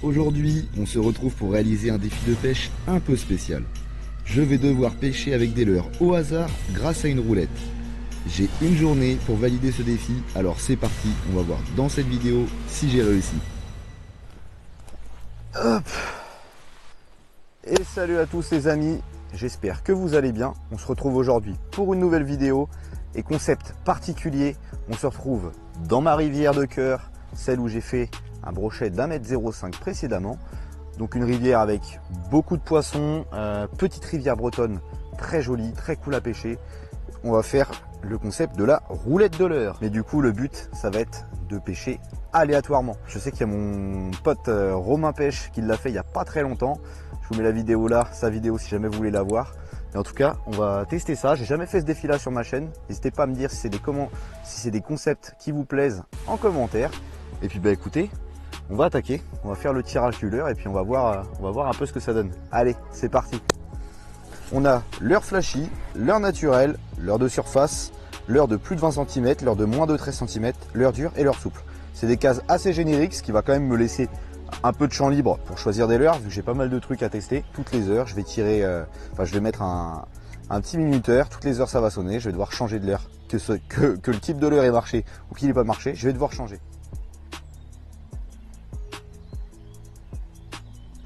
Aujourd'hui, on se retrouve pour réaliser un défi de pêche un peu spécial. Je vais devoir pêcher avec des leurres au hasard grâce à une roulette. J'ai une journée pour valider ce défi, alors c'est parti, on va voir dans cette vidéo si j'ai réussi. Hop. Et salut à tous les amis, j'espère que vous allez bien. On se retrouve aujourd'hui pour une nouvelle vidéo et concept particulier. On se retrouve dans ma rivière de cœur, celle où j'ai fait un brochet d'1,05 m précédemment. Donc une rivière avec beaucoup de poissons, petite rivière bretonne, très jolie, très cool à pêcher. On va faire le concept de la roulette de leurre. Mais du coup le but ça va être de pêcher aléatoirement. Je sais qu'il y a mon pote Romain Pêche qui l'a fait il n'y a pas très longtemps. Je vous mets la vidéo là, sa vidéo si jamais vous voulez la voir. Et en tout cas, on va tester ça. J'ai jamais fait ce défi là sur ma chaîne. N'hésitez pas à me dire si c'est des concepts qui vous plaisent en commentaire. Et puis bah écoutez, on va attaquer. On va faire le tirage du leurre et puis on va voir un peu ce que ça donne. Allez, c'est parti. On a leurre flashy, leurre naturel, leurre de surface, leurre de plus de 20 cm, leurre de moins de 13 cm, leurre dure et leurre souple. C'est des cases assez génériques, ce qui va quand même me laisser un peu de champ libre pour choisir des leurres, vu que j'ai pas mal de trucs à tester. Toutes les heures, je vais tirer, je vais mettre un petit minuteur. Toutes les heures, ça va sonner. Je vais devoir changer de leurre. Que le type de leurre ait marché ou qu'il n'ait pas marché, je vais devoir changer.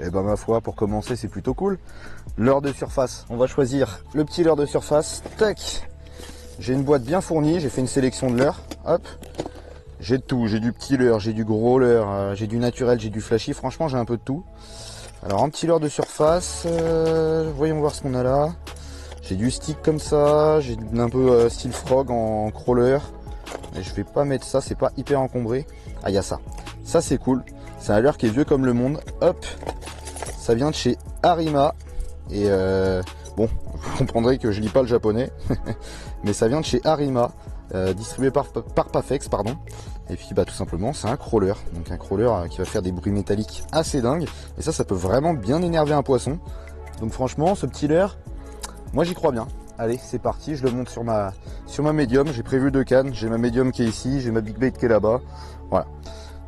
Et ben ma foi, pour commencer, c'est plutôt cool. Leurre de surface. On va choisir le petit leurre de surface. Tac. J'ai une boîte bien fournie. J'ai fait une sélection de leurres. Hop. J'ai de tout, j'ai du petit leurre, j'ai du gros leurre, j'ai du naturel, j'ai du flashy, franchement j'ai un peu de tout. Alors un petit leurre de surface, voyons voir ce qu'on a là. J'ai du stick comme ça, j'ai un peu style frog en crawler. Mais je vais pas mettre ça, c'est pas hyper encombré. Ah il y a ça, ça c'est cool, c'est un leurre qui est vieux comme le monde. Hop, ça vient de chez Arima. Et bon, vous comprendrez que je lis pas le japonais, mais ça vient de chez Arima. Distribué par Pafex, pardon. Et puis bah tout simplement c'est un crawler. Donc un crawler qui va faire des bruits métalliques assez dingues. Et ça peut vraiment bien énerver un poisson. Donc franchement ce petit leurre, moi j'y crois bien. Allez c'est parti, je le monte sur ma médium. J'ai prévu 2 cannes. J'ai ma médium qui est ici, j'ai ma big bait qui est là-bas. Voilà.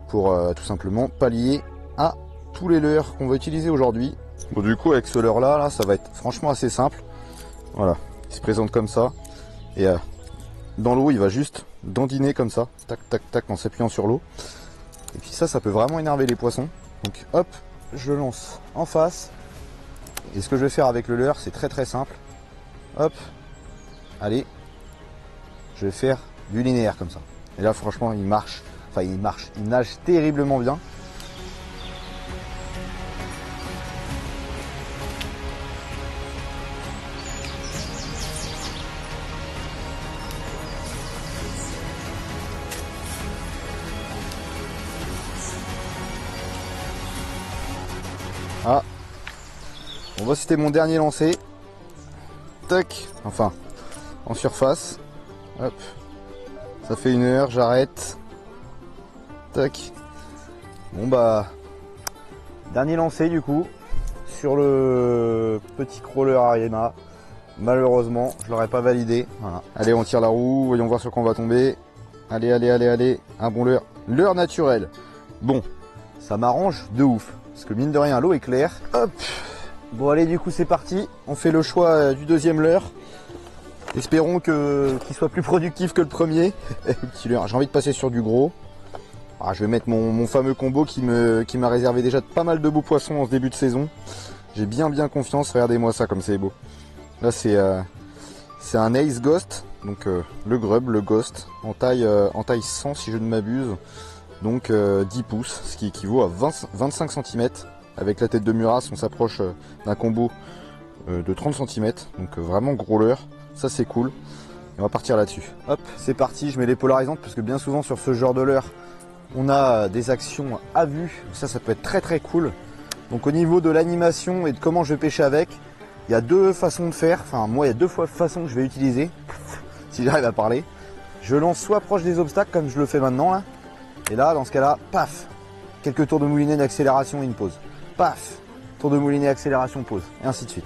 Pour tout simplement pallier à tous les leurres qu'on va utiliser aujourd'hui. Bon du coup avec ce leurre là, ça va être franchement assez simple. Voilà. Il se présente comme ça. Et dans l'eau, il va juste dandiner comme ça, tac, tac, tac, en s'appuyant sur l'eau. Et puis ça peut vraiment énerver les poissons. Donc hop, je le lance en face. Et ce que je vais faire avec le leurre, c'est très très simple. Hop, allez, je vais faire du linéaire comme ça. Et là, franchement, il marche. Enfin, il nage terriblement bien. Ah, bon bah c'était mon dernier lancer. Tac, enfin en surface. Hop, ça fait 1 heure, j'arrête. Tac. Bon bah dernier lancer du coup sur le petit crawler Arima. Malheureusement, je l'aurais pas validé. Voilà. Allez, on tire la roue, voyons voir sur quoi on va tomber. Allez, allez, allez, allez, un bon leurre. Leurre naturel. Bon, ça m'arrange de ouf. Parce que mine de rien, l'eau est claire. Hop. Bon allez, du coup c'est parti. On fait le choix du deuxième leurre. Espérons qu'il soit plus productif que le premier. Petit leurre. J'ai envie de passer sur du gros. Ah, je vais mettre mon fameux combo qui m'a réservé déjà pas mal de beaux poissons en ce début de saison. J'ai bien confiance. Regardez-moi ça comme c'est beau. Là c'est un Ace Ghost. Donc le grub, le Ghost. En taille 100 si je ne m'abuse. Donc 10 pouces, ce qui équivaut à 25 cm. Avec la tête de Muras, on s'approche d'un combo de 30 cm. Donc vraiment gros leurre, ça c'est cool. Et on va partir là-dessus. Hop, c'est parti, je mets les polarisantes parce que bien souvent sur ce genre de leurre, on a des actions à vue. Ça peut être très très cool. Donc au niveau de l'animation et de comment je vais pêcher avec, il y a 2 façons de faire. Enfin moi il y a 2 façons que je vais utiliser, si j'arrive à parler. Je lance soit proche des obstacles comme je le fais maintenant là. Et là, dans ce cas-là, paf, quelques tours de moulinet d'accélération et une pause. Paf, tour de moulinet, accélération, pause, et ainsi de suite.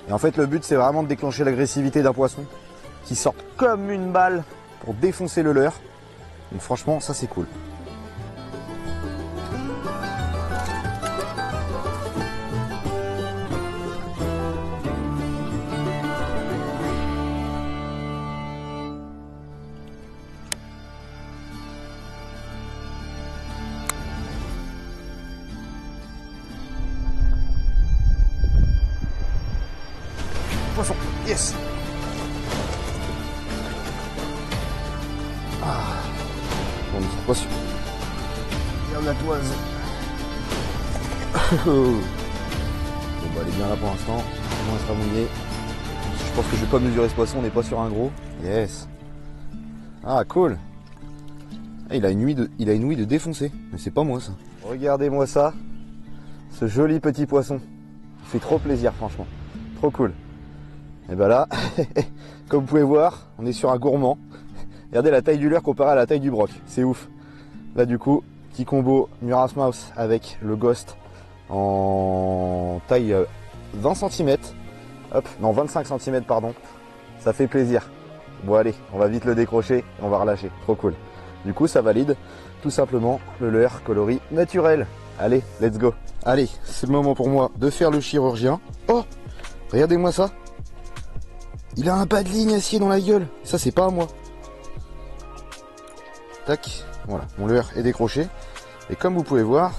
Et en fait, le but, c'est vraiment de déclencher l'agressivité d'un poisson qui sort comme une balle pour défoncer le leurre. Donc franchement, ça c'est cool. Yes. Ah. Bon, mais c'est pas sûr. Regarde la toise. Bon bah elle est bien là pour l'instant. Au moins elle sera mouillée. Je pense que je vais pas mesurer ce poisson, on n'est pas sur un gros. Yes. Ah cool. Ah, il a une ouïe de défoncé. Mais c'est pas moi ça. Regardez-moi ça. Ce joli petit poisson. Il fait trop plaisir franchement. Trop cool. Et ben là, comme vous pouvez voir, on est sur un gourmand. Regardez la taille du leurre comparée à la taille du broc. C'est ouf. Là du coup, petit combo Muras Mouse avec le Ghost en taille 20 cm. Hop, non 25 cm pardon. Ça fait plaisir. Bon allez, on va vite le décrocher et on va relâcher. Trop cool. Du coup ça valide tout simplement le leurre coloris naturel. Allez, let's go. Allez, c'est le moment pour moi de faire le chirurgien. Oh, regardez-moi ça. Il a un bas de ligne acier dans la gueule. Ça c'est pas à moi. Tac, voilà, mon leurre est décroché. Et comme vous pouvez voir,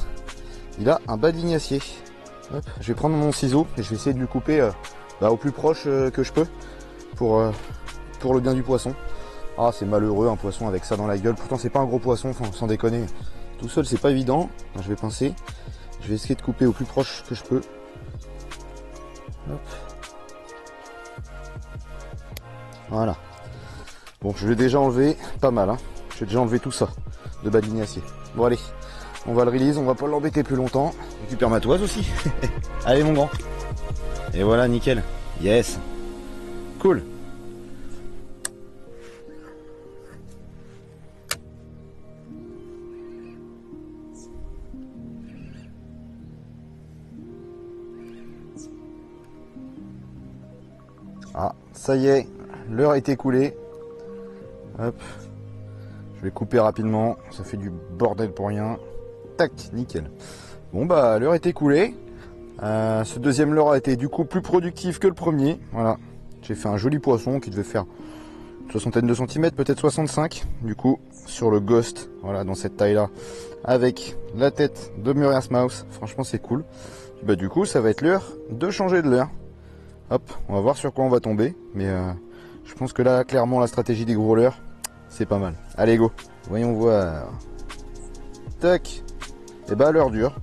il a un bas de ligne acier. Hop, je vais prendre mon ciseau et je vais essayer de lui couper au plus proche que je peux pour le bien du poisson. Ah c'est malheureux un poisson avec ça dans la gueule. Pourtant c'est pas un gros poisson, enfin, sans déconner. Tout seul c'est pas évident. Alors, je vais pincer. Je vais essayer de couper au plus proche que je peux. Hop. Voilà. Bon je l'ai déjà enlevé, pas mal hein. J'ai déjà enlevé tout ça de bas de ligne acier. Bon allez, on va le release, on va pas l'embêter plus longtemps. Je récupère ma toise aussi. Allez mon grand. Et voilà, nickel. Yes. Cool. Ah, ça y est, l'heure est écoulée. Hop. Je vais couper rapidement, ça fait du bordel pour rien. Tac, nickel. Bon bah l'heure est écoulée. Ce deuxième leurre a été du coup plus productif que le premier. Voilà, j'ai fait un joli poisson qui devait faire une soixantaine de centimètres, peut-être 65. Du coup sur le Ghost, voilà dans cette taille là, avec la tête de Muras Mouse. Franchement c'est cool. Bah du coup ça va être l'heure de changer de leurre. Hop, on va voir sur quoi on va tomber. Mais je pense que là clairement la stratégie des gros leurres, c'est pas mal. Allez go, voyons voir. Tac. Et bah l'heure dure.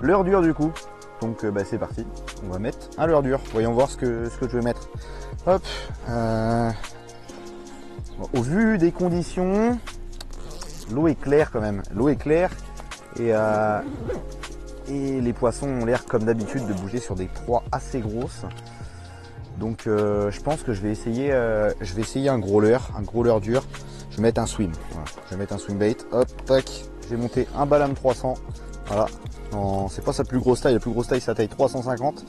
L'heure dure du coup. Donc bah, c'est parti. On va mettre un leurre dur. Voyons voir ce que je vais mettre. Hop. Au vu des conditions, l'eau est claire quand même. L'eau est claire et les poissons ont l'air comme d'habitude de bouger sur des proies assez grosses. Donc je pense que je vais essayer un gros leurre dur. Je vais mettre un swim. Voilà. Je vais mettre un swim bait. Hop, tac. J'ai monté un Balam 300. Voilà. C'est pas sa plus grosse taille. La plus grosse taille, c'est la taille 350.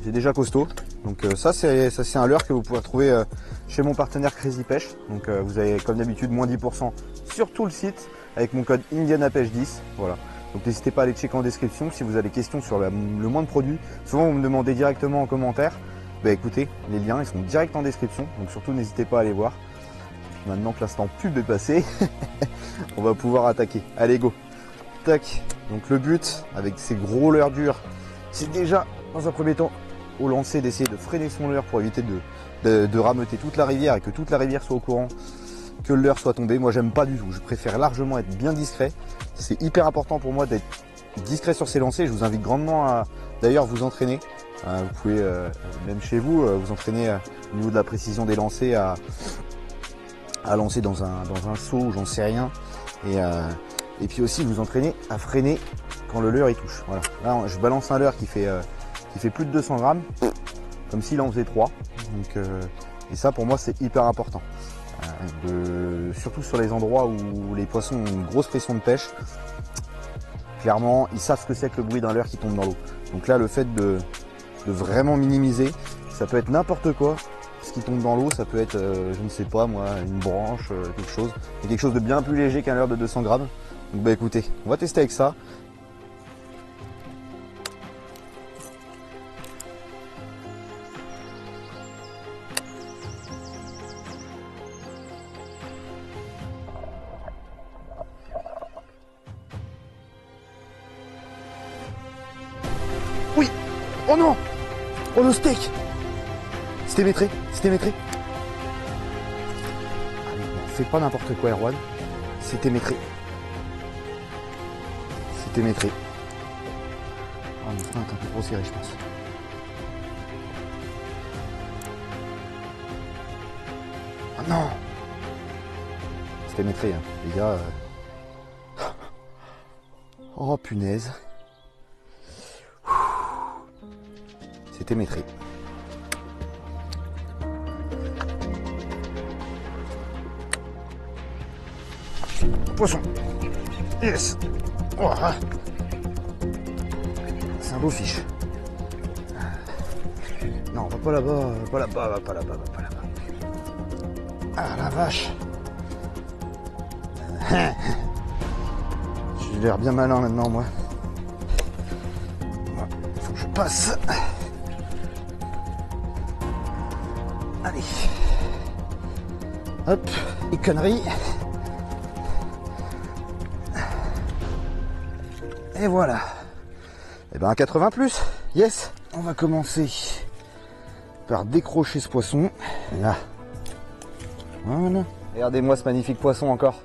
C'est déjà costaud. Donc ça c'est un leurre que vous pouvez trouver chez mon partenaire Crazy Pêche. Donc vous avez comme d'habitude moins 10% sur tout le site avec mon code IndianaPêche10. Voilà. Donc n'hésitez pas à aller checker en description si vous avez des questions sur le moindre produit. Souvent vous me demandez directement en commentaire. Bah écoutez, les liens ils sont direct en description. Donc surtout n'hésitez pas à aller voir. Maintenant que l'instant pub est passé, on va pouvoir attaquer. Allez go. Tac. Donc le but avec ces gros leurres durs, c'est déjà dans un premier temps au lancer d'essayer de freiner son leurre pour éviter de rameuter toute la rivière et que toute la rivière soit au courant que le leurre soit tombé. Moi j'aime pas du tout, je préfère largement être bien discret. C'est hyper important pour moi d'être discret sur ces lancers. Je vous invite grandement à d'ailleurs vous entraîner. Vous pouvez même chez vous vous entraîner au niveau de la précision des lancers à lancer dans un seau, j'en sais rien. Et puis aussi vous entraîner à freiner quand le leurre il touche. Voilà. Là je balance un leurre qui fait plus de 200 grammes, comme s'il en faisait 3. Donc, et ça pour moi c'est hyper important. Surtout sur les endroits où les poissons ont une grosse pression de pêche. Clairement ils savent ce que c'est que le bruit d'un leurre qui tombe dans l'eau. Donc là le fait de vraiment minimiser, ça peut être n'importe quoi. Ce qui tombe dans l'eau, ça peut être, je ne sais pas moi, une branche, quelque chose. Mais quelque chose de bien plus léger qu'un leurre de 200 grammes. Donc bah écoutez, on va tester avec ça. Oui. Oh non. Oh le steak. C'était maîtrisé, c'était maîtrisé. Allez, non, fais pas n'importe quoi, Erwan. C'était maîtrisé. C'était maîtrisé. Oh, mon frein est un peu trop serré, je pense. Oh non! C'était maîtrisé, hein. Les gars. Oh punaise. C'était maîtrisé. Poisson. Yes. Oh, ah. C'est un beau fiche. Non, va pas là-bas, va pas là-bas, va pas là-bas, va pas là-bas. Ah la vache. J'ai l'air bien malin maintenant, moi. Il faut que je passe. Allez. Hop, les conneries. Et voilà. Et ben 80 plus. Yes. On va commencer par décrocher ce poisson. Là. Voilà. Regardez-moi ce magnifique poisson encore.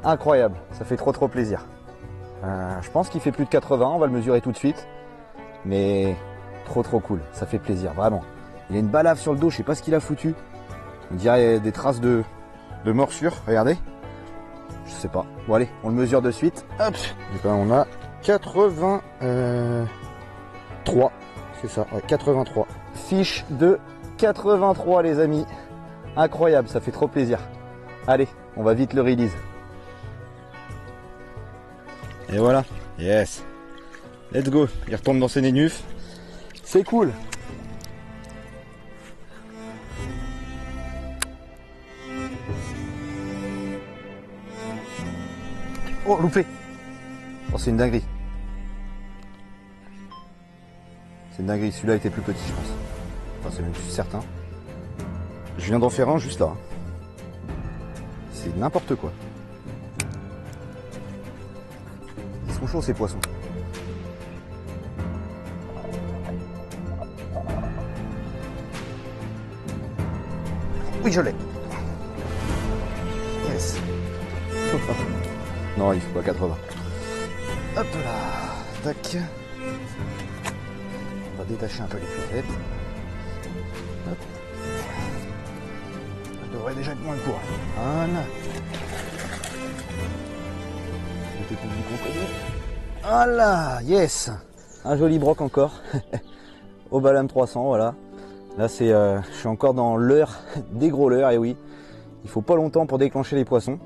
Incroyable. Ça fait trop plaisir. Je pense qu'il fait plus de 80. On va le mesurer tout de suite. Mais trop cool. Ça fait plaisir, vraiment. Il a une balafre sur le dos. Je sais pas ce qu'il a foutu. On dirait des traces de morsure. Regardez. Je sais pas. Bon allez, on le mesure de suite. Hop. Et ben on a 83. C'est ça, ouais, 83. Fiche de 83 les amis. Incroyable, ça fait trop plaisir. Allez, on va vite le release. Et voilà, yes. Let's go, il retombe dans ses nénufs. C'est cool. Oh, loupé. Oh, c'est une dinguerie. C'est une dinguerie, celui-là était plus petit je pense. Enfin c'est même certain. Je viens d'en faire un juste là. C'est n'importe quoi. Ils sont chauds ces poissons. Oui je l'ai. Yes. Non il faut pas 80. Hop là. Tac. On va détacher un peu les florettes. Hop. Je devrais déjà être moins court. Voilà. Voilà, yes. Un joli broc encore. Au Balam 300, voilà. Là c'est, je suis encore dans l'heure des gros leurres, et oui. Il faut pas longtemps pour déclencher les poissons.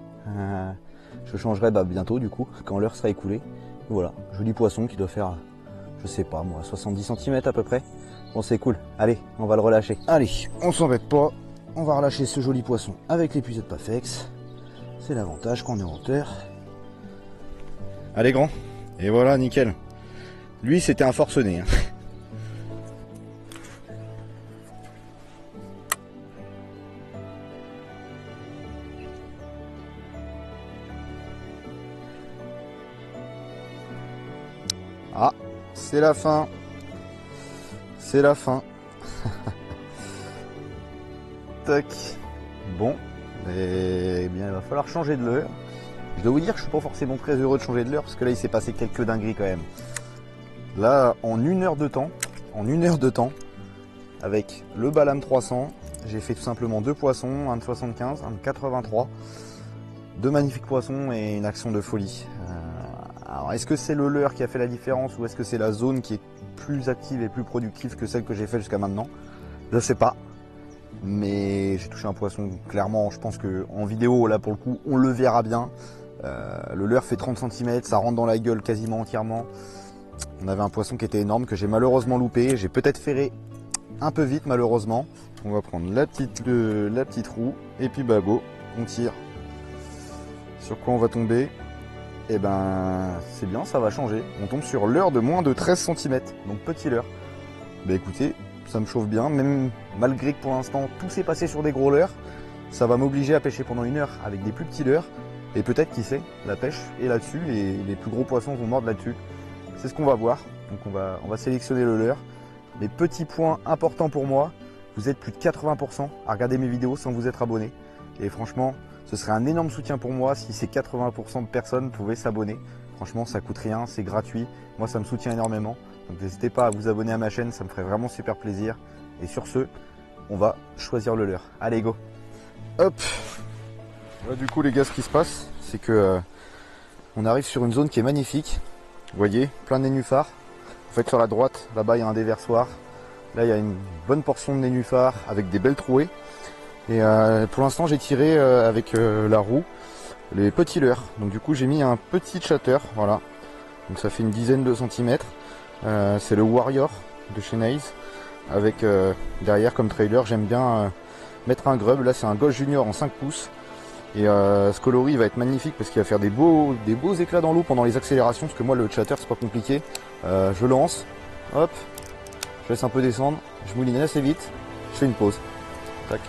Je changerai bientôt du coup, quand l'heure sera écoulée. Voilà, joli poisson qui doit faire, je sais pas moi, 70 cm à peu près. Bon c'est cool, allez, on va le relâcher. Allez, on s'embête pas, on va relâcher ce joli poisson avec l'épuisette Pafex. C'est l'avantage qu'on est en hauteur. Allez grand, et voilà, nickel. Lui c'était un forcené. Hein. Ah, c'est la fin. C'est la fin. Tac. Bon, eh bien il va falloir changer de leurre. Je dois vous dire que je suis pas forcément très heureux de changer de leurre parce que là il s'est passé quelques dingueries quand même. Là, en une heure de temps, avec le Balam 300, j'ai fait tout simplement deux poissons, un de 75, un de 83. Deux magnifiques poissons et une action de folie. Alors est-ce que c'est le leurre qui a fait la différence ou est-ce que c'est la zone qui est plus active et plus productive que celle que j'ai fait jusqu'à maintenant? Je sais pas. Mais j'ai touché un poisson, clairement, je pense qu'en vidéo, là pour le coup, on le verra bien. Le leurre fait 30 cm, ça rentre dans la gueule quasiment entièrement. On avait un poisson qui était énorme, que j'ai malheureusement loupé. J'ai peut-être ferré un peu vite malheureusement. On va prendre la petite roue et puis go, on tire. Sur quoi on va tomber? Et ben c'est bien, ça va changer. On tombe sur leurre de moins de 13 cm, donc petit leurre. Bah écoutez, ça me chauffe bien, même malgré que pour l'instant tout s'est passé sur des gros leurres, ça va m'obliger à pêcher pendant une heure avec des plus petits leurres. Et peut-être, qui sait, la pêche est là-dessus, les plus gros poissons vont mordre là-dessus. C'est ce qu'on va voir. Donc on va sélectionner le leurre. Les petits points importants pour moi, Vous êtes plus de 80% à regarder mes vidéos sans vous être abonné. Et franchement, ce serait un énorme soutien pour moi si ces 80% de personnes pouvaient s'abonner. Franchement, ça coûte rien, c'est gratuit. Moi, ça me soutient énormément. Donc n'hésitez pas à vous abonner à ma chaîne, ça me ferait vraiment super plaisir. Et sur ce, on va choisir le leurre. Allez, go! Hop! Là, du coup, les gars, ce qui se passe, c'est que on arrive sur une zone qui est magnifique. Vous voyez, plein de nénuphars. En fait, sur la droite, là-bas, il y a un déversoir. Là, il y a une bonne portion de nénuphars avec des belles trouées. Et pour l'instant, j'ai tiré avec la roue les petits leurres. Donc du coup, j'ai mis un petit chatter, voilà. Donc ça fait une dizaine de centimètres. C'est le Warrior de chez Naze. Avec derrière comme trailer, j'aime bien mettre un grub. Là, c'est un Ghost Junior en 5 pouces. Et ce coloris va être magnifique parce qu'il va faire des beaux éclats dans l'eau pendant les accélérations. Parce que moi, le chatter, c'est pas compliqué. Je lance, hop, je laisse un peu descendre, je mouline assez vite, je fais une pause. Tac.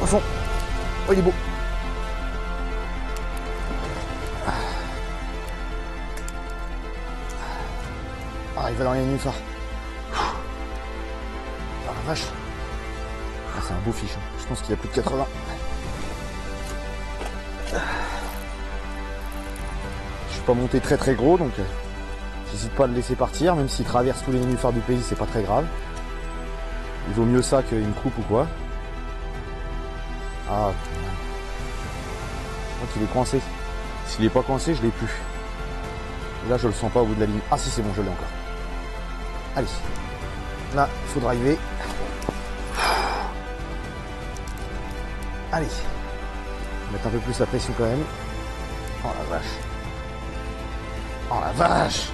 Au fond. Oh, il est beau. Ah, il va dans les nénuphars. Ah la vache. Ah, c'est un beau fiche. Je pense qu'il y a plus de 80. Je suis pas monté très gros, donc j'hésite pas à le laisser partir, même s'il traverse tous les nénuphars du pays, c'est pas très grave. Il vaut mieux ça qu'une coupe ou quoi. Ah, je crois qu'il est coincé. S'il est pas coincé, je l'ai plus. Là, je le sens pas au bout de la ligne. Ah si, c'est bon, je l'ai encore. Allez. Là, il faut driver. Allez. On va mettre un peu plus la pression quand même. Oh la vache. Oh la vache.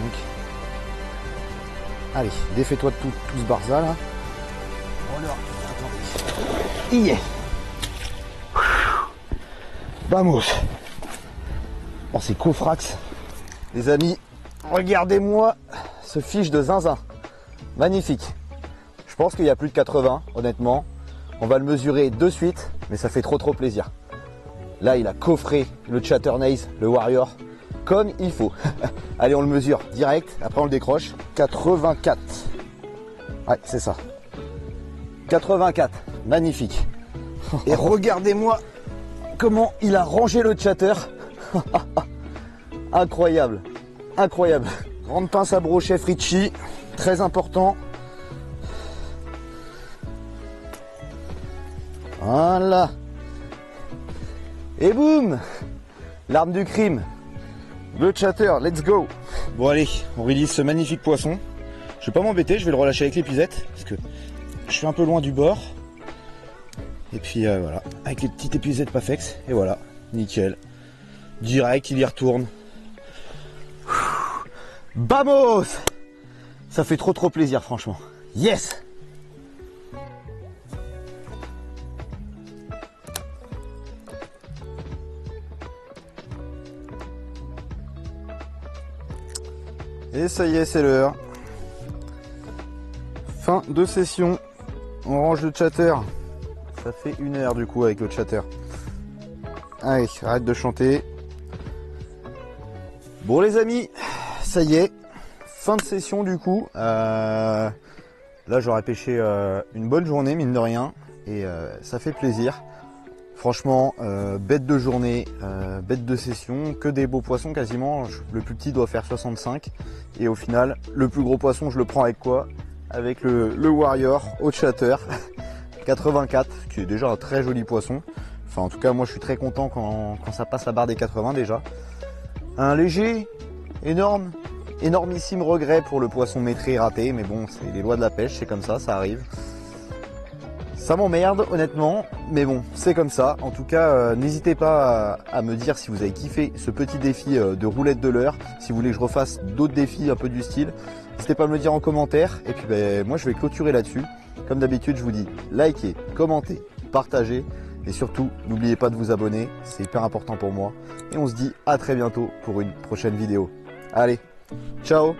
Donc. Allez, défais-toi de tout ce barza là. Oh là, attendez. Y est. Vamos. Bon, c'est Cofrax. Les amis, regardez-moi ce fiche de zinzin. Magnifique. Je pense qu'il y a plus de 80, honnêtement. On va le mesurer de suite, mais ça fait trop plaisir. Là, il a coffré le Chatter Naze, le Warrior, comme il faut. Allez, on le mesure direct, après on le décroche. 84. Ouais, c'est ça. 84. Magnifique. Et regardez-moi comment il a rangé le chatter. Incroyable. Incroyable. Grande pince à brochet Fritchie. Très important. Voilà. Et boum, l'arme du crime. Le chatter, let's go. Bon allez, on release ce magnifique poisson. Je vais pas m'embêter, je vais le relâcher avec l'épuisette. Parce que je suis un peu loin du bord. Et puis voilà, avec les petites épuisettes Pafex. Et voilà, nickel. Direct, il y retourne. Vamos! Ça fait trop plaisir franchement. Yes! Et ça y est, c'est l'heure. Fin de session. On range le chatter. Ça fait 1 heure du coup avec le chatter. Allez, arrête de chanter. Bon les amis, ça y est. Fin de session du coup. Là j'aurais pêché une bonne journée mine de rien. Et ça fait plaisir. Franchement, bête de journée, bête de session, que des beaux poissons quasiment. Le plus petit doit faire 65. Et au final, le plus gros poisson, je le prends avec quoi? Avec le Warrior au chatter. 84, qui est déjà un très joli poisson. Enfin, en tout cas, moi, je suis très content quand ça passe la barre des 80 déjà. Un léger, énorme, énormissime regret pour le poisson maîtrisé raté. Mais bon, c'est les lois de la pêche, c'est comme ça arrive. Ça m'emmerde honnêtement, mais bon, c'est comme ça. En tout cas, n'hésitez pas à me dire si vous avez kiffé ce petit défi de roulette de leurre. Si vous voulez que je refasse d'autres défis un peu du style, n'hésitez pas à me le dire en commentaire. Et puis moi je vais clôturer là-dessus. Comme d'habitude, je vous dis likez, commentez, partagez. Et surtout, n'oubliez pas de vous abonner, c'est hyper important pour moi. Et on se dit à très bientôt pour une prochaine vidéo. Allez, ciao!